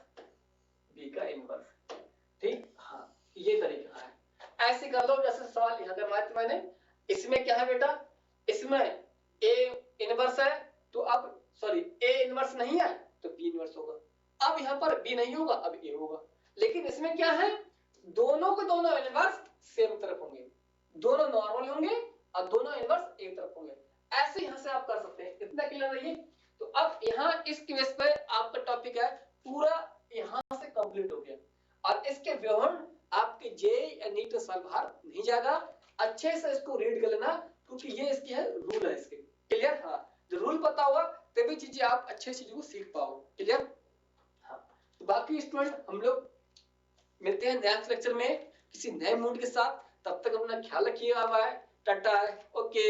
बी का इनवर्स। ठीक, हाँ ये तरीका है, ऐसे कर लो। जैसे सवाल यहाँ करवाया मैंने, इसमें क्या है बेटा, इसमें ए इनवर्स है, तो अब सॉरी ए इनवर्स नहीं है तो बी इनवर्स होगा, अब यहाँ पर बी नहीं होगा अब ए होगा, लेकिन इसमें क्या है दोनों के दोनों इनवर्स सेम तरफ होंगे, दोनों नॉर्मल होंगे और दोनों इनवर्स एक तरफ होंगे, ऐसे यहाँ से आप कर सकते हैं। इतना क्लियर है ये। तो अब यहाँ इस केस पे आपका टॉपिक है पूरा यहाँ से कंप्लीट हो गया, और इसके विवरण आपके जेईई या नीट में सवाल बाहर नहीं जाएगा, अच्छे से इसको रीड कर लेना क्योंकि ये इसकी है रूल है इसके। क्लियर, हाँ जो रूल पता होगा तभी चीजें आप अच्छे चीजों को सीख पाओगे। क्लियर, हाँ तो बाकी स्टूडेंट हम लोग मिलते हैं नेक्स्ट लेक्चर में किसी नए मूड के साथ, तब तक अपना ख्याल रखिएगा, बाय टाटा, ओके।